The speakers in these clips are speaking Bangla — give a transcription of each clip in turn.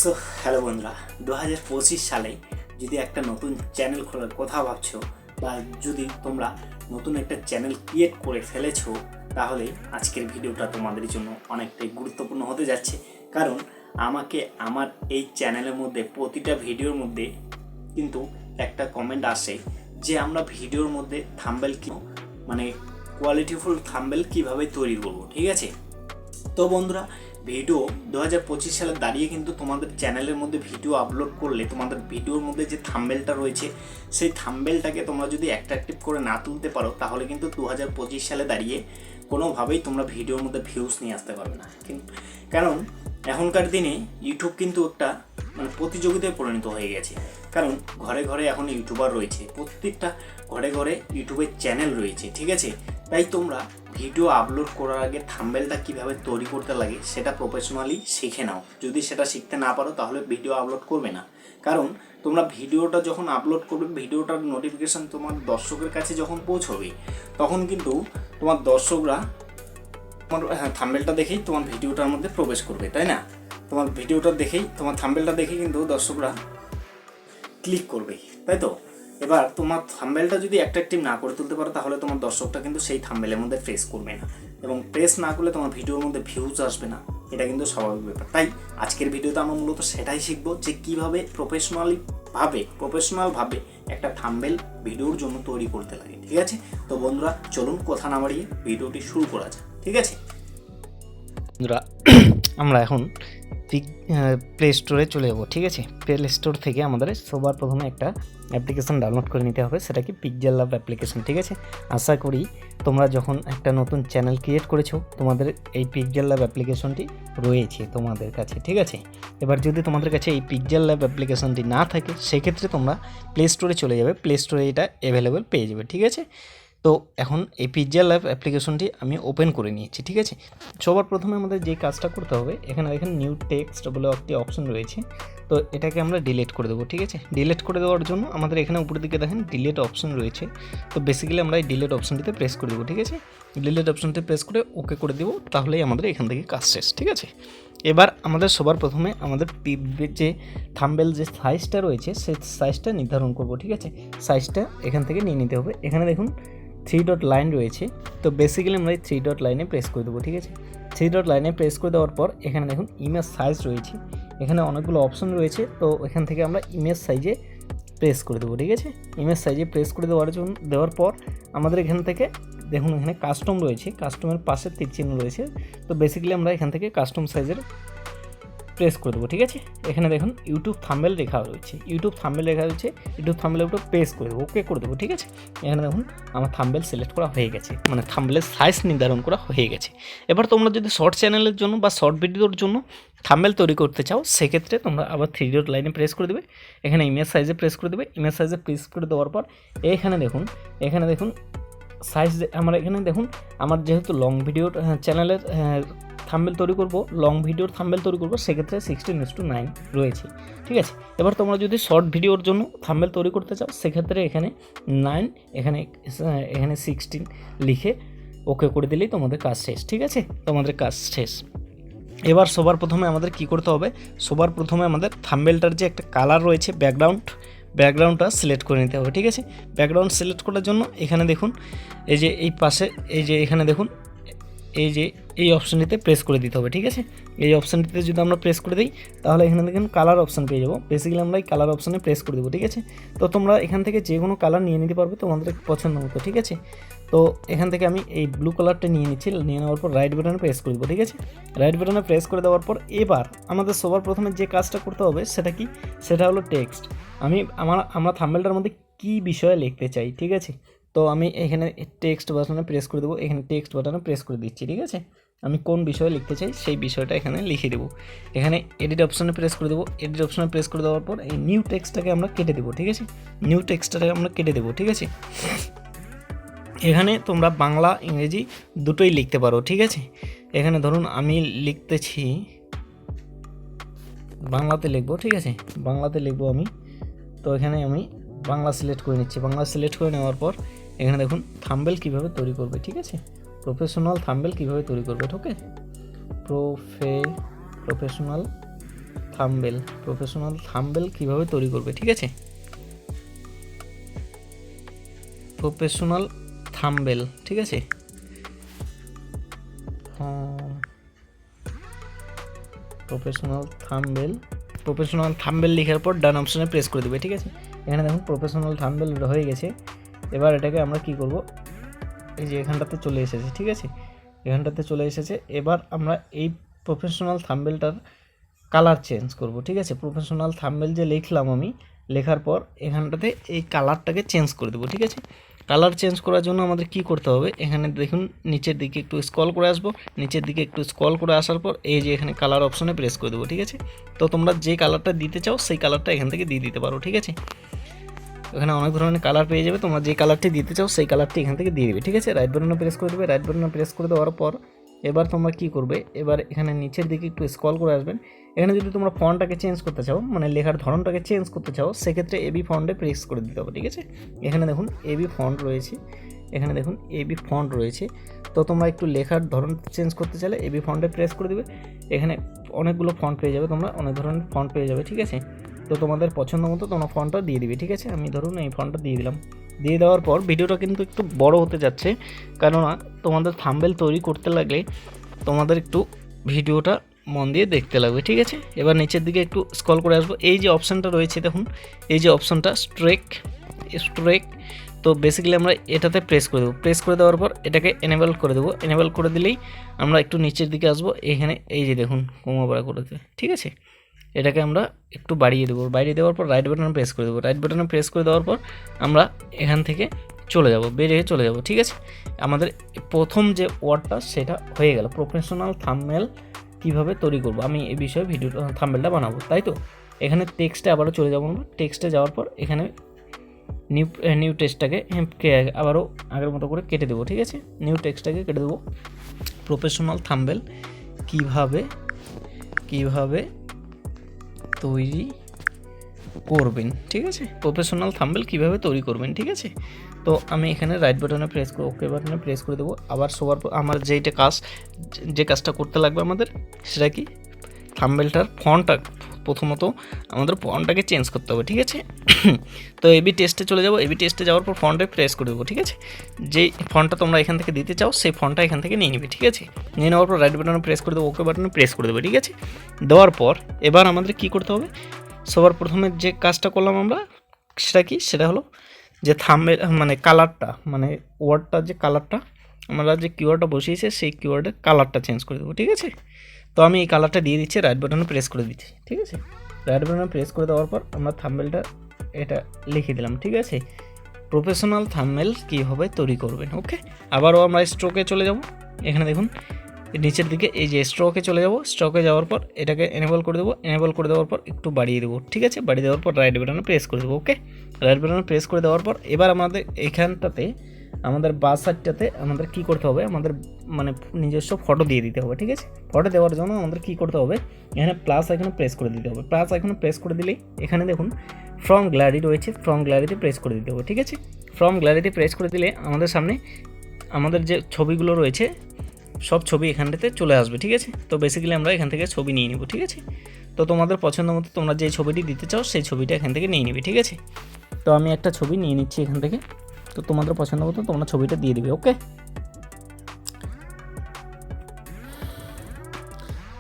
সো হ্যালো বন্ধুরা, 2025 সালে যদি একটা নতুন চ্যানেল খোলার কথা ভাবছো বা যদি তোমরা নতুন একটা চ্যানেল ক্রিয়েট করে ফেলেছো, তাহলে আজকের ভিডিওটা তোমাদের জন্য অনেকটাই গুরুত্বপূর্ণ হতে যাচ্ছে। কারণ আমাকে আমার এই চ্যানেলের মধ্যে প্রতিটা ভিডিওর মধ্যে কিন্তু একটা কমেন্ট আসে যে আমরা ভিডিওর মধ্যে থাম্বনেল মানে কোয়ালিটিফুল থাম্বনেল কীভাবে তৈরি করব। ঠিক আছে, তো বন্ধুরা, ভিডিও 2025 সালে দাঁড়িয়ে কিন্তু তোমাদের চ্যানেলের মধ্যে ভিডিও আপলোড করলে তোমাদের ভিডিওর মধ্যে যে থাম্বনেলটা রয়েছে সেই থাম্বনেলটাকে তোমরা যদি অ্যাট্রাকটিভ করে না তুলতে পারো, তাহলে কিন্তু 2025 সালে দাঁড়িয়ে কোনোভাবেই তোমরা ভিডিওর মধ্যে ভিউজ নিয়ে আসতে পারবে না। কারণ এখনকার দিনে ইউটিউব কিন্তু একটা প্রতিযোগিতায় পরিণত হয়ে গেছে। কারণ ঘরে ঘরে এখন ইউটিউবার রয়েছে, প্রত্যেকটা ঘরে ঘরে ইউটিউবের চ্যানেল রয়েছে। ঠিক আছে, তাই তোমরা ভিডিও আপলোড করার আগে থাম্বনেলটা কীভাবে তৈরি করতে লাগে সেটা প্রফেশনালি শিখে নাও। যদি সেটা শিখতে না পারো তাহলে ভিডিও আপলোড করবে না। কারণ তোমরা ভিডিওটা যখন আপলোড করবে, ভিডিওটার নোটিফিকেশান তোমার দর্শকের কাছে যখন পৌঁছবে, তখন কিন্তু তোমার দর্শকরা তোমার থাম্বনেলটা দেখেই তোমার ভিডিওটার মধ্যে প্রবেশ করবে, তাই না? তোমার ভিডিওটা দেখেই, তোমার থাম্বনেলটা দেখেই কিন্তু দর্শকরা ক্লিক করবে, তাই তো? এবার তোমার থাম্বনেলটা যদি অ্যাট্রাকটিভ না করে তুলতে পারো, তাহলে তোমার দর্শকটা কিন্তু সেই থাম্বনেলের মধ্যে প্রেস করবে না, এবং প্রেস না করলে তোমার ভিডিওর মধ্যে ভিউজ আসবে না। এটা কিন্তু স্বাভাবিক ব্যাপার। তাই আজকের ভিডিওতে আমরা মূলত সেটাই শিখবো যে কীভাবে প্রফেশনালভাবে একটা থাম্বনেল ভিডিওর জন্য তৈরি করতে লাগে। ঠিক আছে, তো বন্ধুরা চলুন কথা না বাড়িয়ে ভিডিওটি শুরু করা যাক। ঠিক আছে বন্ধুরা, আমরা এখন প্লে স্টোরে চলে যাব। ঠিক আছে, প্লে স্টোর থেকে আমাদের সবার প্রথমে একটা অ্যাপ্লিকেশান ডাউনলোড করে নিতে হবে, সেটা কি পিক্সেল ল্যাব অ্যাপ্লিকেশান। ঠিক আছে, আশা করি তোমরা যখন একটা নতুন চ্যানেল ক্রিয়েট করেছো, তোমাদের এই পিক্সেল ল্যাব অ্যাপ্লিকেশনটি রয়েছে তোমাদের কাছে। ঠিক আছে, এবার যদি তোমাদের কাছে এই পিক্সেল ল্যাব অ্যাপ্লিকেশনটি না থাকে, সেক্ষেত্রে তোমরা প্লে স্টোরে চলে যাবে, প্লে স্টোরে এটা অ্যাভেলেবেল পেয়ে যাবে। ঠিক আছে, তো এখন এই পিক্সেল ল্যাব অ্যাপ্লিকেশনটি আমি ওপেন করে নিয়েছি। ঠিক আছে, সবার প্রথমে আমাদের যে কাজটা করতে হবে, এখানে দেখেন নিউ টেক্সট বলে একটি অপশন রয়েছে, তো এটাকে আমরা ডিলিট করে দেবো। ঠিক আছে, ডিলিট করে দেওয়ার জন্য আমাদের এখানে উপরের দিকে দেখেন ডিলিট অপশন রয়েছে, তো বেসিক্যালি আমরা এই ডিলিট অপশনটিতে প্রেস করে দেবো। ঠিক আছে, ডিলিট অপশনটি প্রেস করে ওকে করে দেবো, তাহলেই আমাদের এখান থেকে কাজ শেষ। ঠিক আছে, এবার আমাদের সবার প্রথমে আমাদের যে থাম্বনেল যে সাইজটা রয়েছে সেই সাইজটা নির্ধারণ করব। ঠিক আছে, সাইজটা এখান থেকে নিয়ে নিতে হবে। এখানে দেখুন 3 ডট লাইন রয়েছে, তো বেসিক্যালি আমরা এই 3 ডট লাইনে প্রেস করে দেবো। ঠিক আছে, 3 ডট লাইনে প্রেস করে দেওয়ার পর এখানে দেখুন ইমেজ সাইজ রয়েছে, এখানে অনেকগুলো অপশন রয়েছে, তো এখান থেকে আমরা ইমেজ সাইজে প্রেস করে দেবো। ঠিক আছে, ইমেজ সাইজে প্রেস করে দেওয়ার পর আমাদের এখান থেকে দেখুন এখানে কাস্টম রয়েছে, কাস্টমের পাশে তীর চিহ্ন রয়েছে, তো বেসিক্যালি আমরা এখান থেকে কাস্টম সাইজের প্রেস করে দেবো। ঠিক আছে, এখানে দেখুন ইউটিউব থাম্বনেল লেখা রয়েছে, ইউটিউব থাম্বনেলের উপর প্রেস করে দেবো, ওকে করে দেবো। ঠিক আছে, এখানে দেখুন আমার থাম্বনেল সিলেক্ট করা হয়ে গেছে, মানে থাম্বনেলের সাইজ নির্ধারণ করা হয়ে গেছে। এবার তোমরা যদি শর্ট চ্যানেলের জন্য বা শর্ট ভিডিওর জন্য থাম্বনেল তৈরি করতে চাও, সেক্ষেত্রে তোমরা আবার 3 ডট লাইনে প্রেস করে দেবে, এখানে ইমেজ সাইজে প্রেস করে দেবে। ইমেজ সাইজে প্রেস করে দেওয়ার পর এখানে দেখুন সাইজ, আমরা এখানে দেখুন আমার যেহেতু লং ভিডিওর চ্যানেলের থাম্বনেল তৈরি করব, লং ভিডিওর থাম্বনেল তৈরি করব, সেক্ষেত্রে 16:9 রয়েছে। ঠিক আছে, এবার তোমরা যদি শর্ট ভিডিওর জন্য থাম্বনেল তৈরি করতে চাও, সেক্ষেত্রে এখানে 9, এখানে 16 লিখে ওকে করে দিলেই তোমাদের কাজ শেষ। ঠিক আছে, তোমাদের কাজ শেষ। এবার সবার প্রথমে আমাদের কি করতে হবে, সবার প্রথমে আমাদের থাম্বনেলটার যে একটা কালার রয়েছে ব্যাকগ্রাউন্ডটা সিলেক্ট করে নিতে হবে। ঠিক আছে, ব্যাকগ্রাউন্ড সিলেক্ট করার জন্য এখানে দেখুন এই যে এই পাশে এখানে দেখুন এই অপশানটিতে প্রেস করে দিতে হবে। ঠিক আছে, এই অপশানটিতে যদি আমরা প্রেস করে দিই, তাহলে এখানে দেখুন কালার অপশান পেয়ে যাবো। বেসিক্যালি আমরা এই কালার অপশানে প্রেস করে দেবো। ঠিক আছে, তো তোমরা এখান থেকে যে কোনো কালার নিয়ে নিতে পারবে তোমাদের পছন্দ মতো। ঠিক আছে, তো এখান থেকে আমি এই ব্লু কালারটা নিয়ে নিচ্ছি, নিয়ে নেওয়ার পর রাইট বাটনে প্রেস করে দেবো। ঠিক আছে, রাইট বাটনে প্রেস করে দেওয়ার পর এবার আমাদের সবার প্রথমে যে কাজটা করতে হবে সেটা হলো টেক্সট। আমরা থাম্বনেলটার মধ্যে কী বিষয়ে লিখতে চাই। ঠিক আছে, তো আমি এখানে টেক্সট বাটনে প্রেস করে দেবো, এখানে টেক্সট বাটনে প্রেস করে দিচ্ছি। ঠিক আছে, আমি কোন বিষয়ে লিখতে চাই সেই বিষয়টা এখানে লিখে দেবো। এখানে এডিট অপশানে প্রেস করে দেবো, এডিট অপশানে প্রেস করে দেওয়ার পর এই নিউ টেক্সটটাকে আমরা কেটে দেবো। ঠিক আছে, নিউ টেক্সটটাকে আমরা কেটে দেবো। ঠিক আছে, এখানে তোমরা বাংলা ইংরেজি দুটোই লিখতে পারো। ঠিক আছে, এখানে ধরুন আমি লিখতেছি বাংলাতে লিখবো। ঠিক আছে, বাংলাতে লিখবো আমি, তো এখানে আমি বাংলা সিলেক্ট করে নিচ্ছি। বাংলা সিলেক্ট করে নেওয়ার পর এখানে দেখুন থাম্বনেল কীভাবে তৈরি করবে। ঠিক আছে, প্রফেশনাল থাম্বনেল কীভাবে তৈরি করবে। ওকে, প্রফেশনাল থাম্বনেল কীভাবে তৈরি করবে, ঠিক আছে। প্রফেশনাল থাম্বনেল, ঠিক আছে। প্রফেশনাল থাম্বনেল লেখার পর ডান অপশনে প্রেস করে দেবে, ঠিক আছে। এখানে দেখুন প্রফেশনাল থাম্বনেল হয়ে গেছে। এবার এটাকে আমরা কি করব, এই যে এখানটাতে চলে এসেছে, ঠিক আছে, এখানটাতে চলে এসেছে। এবার আমরা এই প্রফেশনাল থাম্বনেলটার কালার চেঞ্জ করব, ঠিক আছে। প্রফেশনাল থাম্বনেল যে লিখলাম আমি, লেখার পর এখানটাতে এই কালারটাকে চেঞ্জ করে দেবো, ঠিক আছে। কালার চেঞ্জ করার জন্য আমাদের কি করতে হবে, এখানে দেখুন নিচের দিকে একটু স্ক্রল করে আসবো, নিচের দিকে একটু স্ক্রল করে আসার পর এই যে এখানে কালার অপশনে প্রেস করে দেবো, ঠিক আছে। তো তোমরা যে কালারটা দিতে চাও সেই কালারটা এখান থেকে দিয়ে দিতে পারো, ঠিক আছে। এখানে অনেক ধরনের কালার পেয়ে যাবে, তোমরা যে কালারটি দিতে চাও সেই কালারটি এখান থেকে দিয়ে দেবে, ঠিক আছে। রাইট বাটনে প্রেস করে দেবে। রাইট বাটনে প্রেস করে দেওয়ার পর এবার তোমরা কি করবে, এবার এখানে নিচের দিকে একটু স্ক্রল করে আসবেন। এখানে যদি তোমরা ফন্টটাকে চেঞ্জ করতে চাও, মানে লেখার ধরনটাকে চেঞ্জ করতে চাও, সেক্ষেত্রে এবি ফন্টে প্রেস করে দিতে হবে, ঠিক আছে। এখানে দেখুন এবি ফন্ট রয়েছে, এখানে দেখুন এবি ফন্ট রয়েছে। তো তোমরা একটু লেখার ধরন চেঞ্জ করতে চাইলে এবি ফন্টে প্রেস করে দেবে। এখানে অনেকগুলো ফন্ট পেয়ে যাবে, তোমরা অনেক ধরনের ফন্ট পেয়ে যাবে, ঠিক আছে। তো তোমাদের পছন্দ মতো তোমরা ফন্টটা দিয়ে দিবে, ঠিক আছে। আমি ধরুন এই ফন্টটা দিয়ে দিলাম। দিয়ে দেওয়ার পর ভিডিওটা কিন্তু একটু বড় হতে যাচ্ছে, কেননা তোমাদের থাম্বনেল তৈরি করতে লাগলে তোমাদের একটু ভিডিওটা মন দিয়ে দেখতে লাগবে, ঠিক আছে। এবার নিচের দিকে একটু স্ক্রল করে আসবো। এই যে অপশানটা রয়েছে দেখুন, এই যে অপশানটা স্ট্রেক, তো বেসিক্যালি আমরা এটাতে প্রেস করে দেবো। প্রেস করে দেওয়ার পর এটাকে এনেবল করে দেবো। এনেবল করে দিলেই আমরা একটু নিচের দিকে আসবো। এখানে এই যে দেখুন কমা বাড়া করে দেবে, ঠিক আছে। এটাকে আমরা একটু বাড়িয়ে দেবো। বাড়িয়ে দেওয়ার পর রাইট বাটনে প্রেস করে দেবো। রাইট বাটনে প্রেস করে দেওয়ার পর আমরা এখান থেকে চলে যাব, বেরিয়ে চলে যাব, ঠিক আছে। আমাদের প্রথম যে ওয়ার্ডটা সেটা হয়ে গেল, প্রফেশনাল থাম্বনেল কীভাবে তৈরি করব। আমি এই বিষয়ে ভিডিও থাম্বনেলটা বানাবো, তাই তো। এখানে টেক্সটে আবারও চলে যাবো আমরা। টেক্সটে যাওয়ার পর এখানে নিউ টেক্সটটাকে আবারও আগের মতো করে কেটে দেবো, ঠিক আছে। নিউ টেক্সটটাকে কেটে দেবো। প্রফেশনাল থাম্বনেল কীভাবে তৈরি করবেন, ঠিক আছে। প্রফেশনাল থাম্বনেল কীভাবে তৈরি করবেন, ঠিক আছে। তো আমি এখানে রাইট বাটনে প্রেস করে ওকে বাটনে প্রেস করে দেবো। আবার সবার আমার যে কাজটা করতে লাগবে আমাদের, সেটা কি, থাম্বনেলটার ফন্টটা প্রথমত আমাদের ফন্টটাকে চেঞ্জ করতে হবে, ঠিক আছে। তো এবি টেস্টে চলে যাবো। এবি টেস্টে যাওয়ার পর ফন্টে প্রেস করে দেবো, ঠিক আছে। যেই ফন্টটা তোমরা এখান থেকে দিতে চাও সেই ফন্টটা এখান থেকে নিয়ে নেবে, ঠিক আছে। নিয়ে নেওয়ার পর রাইট বাটনে প্রেস করে দেবো, ওকে বাটনে প্রেস করে দেবো, ঠিক আছে। দেওয়ার পর এবার আমাদের কি করতে হবে, সবার প্রথমে যে কাজটা করলাম আমরা, সেটা কি, সেটা হলো যে থাম্বনেল মানে কালারটা, মানে ওয়ার্ডটার যে কালারটা আমরা যে কিওয়ার্ডটা বসিয়েছে সেই কিওয়ার্ডের কালারটা চেঞ্জ করে দেবো, ঠিক আছে। তো আমি এই কালারটা দিয়ে দিচ্ছি, রাইট বাটনে প্রেস করে দিচ্ছি, ঠিক আছে। রাইট বাটনে প্রেস করে দেওয়ার পর আমরা থাম্বনেলটা এটা লিখে দিলাম, ঠিক আছে। প্রফেশনাল থাম্বনেল কীভাবে তৈরি করবেন, ওকে। আবারও আমরা স্ট্রোকে চলে যাব। এখানে দেখুন নিচের দিকে এই যে স্ট্রোকে চলে যাব। স্ট্রোকে যাওয়ার পর এটাকে এনেবল করে দেবো। এনেবল করে দেওয়ার পর একটু বাড়িয়ে দেবো, ঠিক আছে। বাড়িয়ে দেওয়ার পর রাইট বাটনে প্রেস করে দেবো, ওকে। রাইট বাটনে প্রেস করে দেওয়ার পর এবার আমাদের এখানটাতে, আমাদের বাঁ সাইডটাতে আমাদের কী করতে হবে, আমাদের মানে নিজস্ব ফটো দিয়ে দিতে হবে, ঠিক আছে। ফটো দেওয়ার জন্য আমাদের কী করতে হবে, এখানে প্লাস আইকনে প্রেস করে দিতে হবে। প্লাস আইকনে প্রেস করে দিলেই এখানে দেখুন ফ্রম গ্যালারি রয়েছে, ফ্রম গ্যালারিতে প্রেস করে দিতে হবে, ঠিক আছে। ফ্রম গ্যালারিতে প্রেস করে দিলে আমাদের সামনে আমাদের যে ছবিগুলো রয়েছে সব ছবি এখানটাতে চলে আসবে, ঠিক আছে। তো বেসিক্যালি আমরা এখান থেকে ছবি নিয়ে নেব, ঠিক আছে। তো তোমাদের পছন্দ মতো তোমরা যে ছবিটি দিতে চাও সেই ছবিটা এখান থেকে নিয়ে নেবে, ঠিক আছে। তো আমি একটা ছবি নিয়ে নিচ্ছি এখান থেকে। তো তোমাদের পছন্দ মতো তোমরা ছবিটা দিয়ে দিবে, ওকে।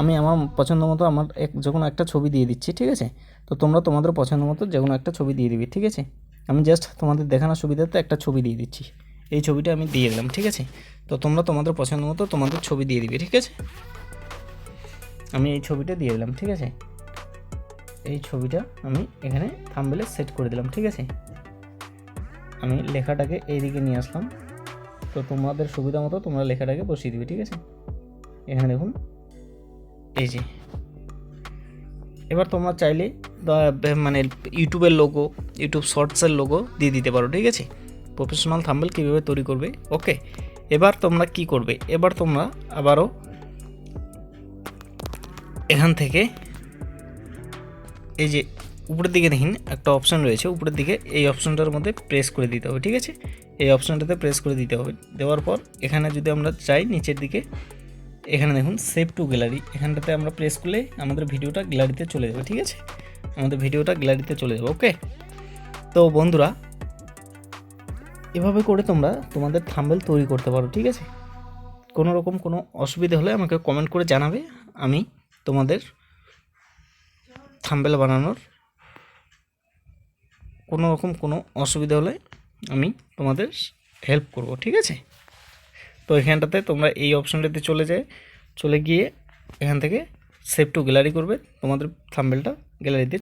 আমি আমার পছন্দ মতো যে কোনো একটা ছবি দিয়ে দিচ্ছি, ঠিক আছে। তো তোমরা তোমাদের পছন্দ মতো যে কোনো একটা ছবি দিয়ে দিবে, ঠিক আছে। আমি জাস্ট তোমাদের দেখানোর সুবিধাতে একটা ছবি দিয়ে দিচ্ছি। এই ছবিটা আমি দিয়ে দিলাম, ঠিক আছে। তো তোমরা তোমাদের পছন্দ মতো তোমাদের ছবি দিয়ে দিবে, ঠিক আছে। আমি এই ছবিটা দিয়ে দিলাম, ঠিক আছে। এই ছবিটা আমি এখানে থাম্বনেলে সেট করে দিলাম, ঠিক আছে। আমি লেখাটাকে এইদিকে নিয়ে আসলাম। তো তোমাদের সুবিধা মতো তোমরা লেখাটাকে বসিয়ে দিবে, ঠিক আছে। এখানে দেখুন এই যে। এবার তোমরা চাইলে মানে ইউটিউবের লোগো, ইউটিউব শর্টসের লোগো দিয়ে দিতে পারো, ঠিক আছে। প্রফেশনাল থাম্বনেল কীভাবে তৈরি করবে, ওকে। এবার তোমরা কি করবে, এবার তোমরা আবারও এখান থেকে এই যে উপরের দিকে দেখুন একটা অপশান রয়েছে, উপরের দিকে এই অপশানটার মধ্যে প্রেস করে দিতে হবে, ঠিক আছে। এই অপশানটাতে প্রেস করে দিতে হবে। দেওয়ার পর এখানে যদি আমরা চাই নিচের দিকে এখানে দেখুন সেভ টু গ্যালারি, এখানটাতে আমরা প্রেস করলে আমাদের ভিডিওটা গ্যালারিতে চলে যাবে। ঠিক আছে, আমাদের ভিডিওটা গ্যালারিতে চলে যাবে। ওকে, তো বন্ধুরা এভাবে করে তোমরা তোমাদের থাম্বনেল তৈরি করতে পারো। ঠিক আছে, কোনো রকম কোনো অসুবিধা হলে আমাকে কমেন্ট করে জানাবে, আমি তোমাদের থাম্বনেল বানানোর কোনো রকম কোনো অসুবিধা হলে আমি তোমাদের হেল্প করব। ঠিক আছে, তো এখানটাতে তোমরা এই অপশনটাতে চলে গিয়ে এখান থেকে সেভ টু গ্যালারি করবে, তোমাদের থাম্বনেলটা গ্যালারিতে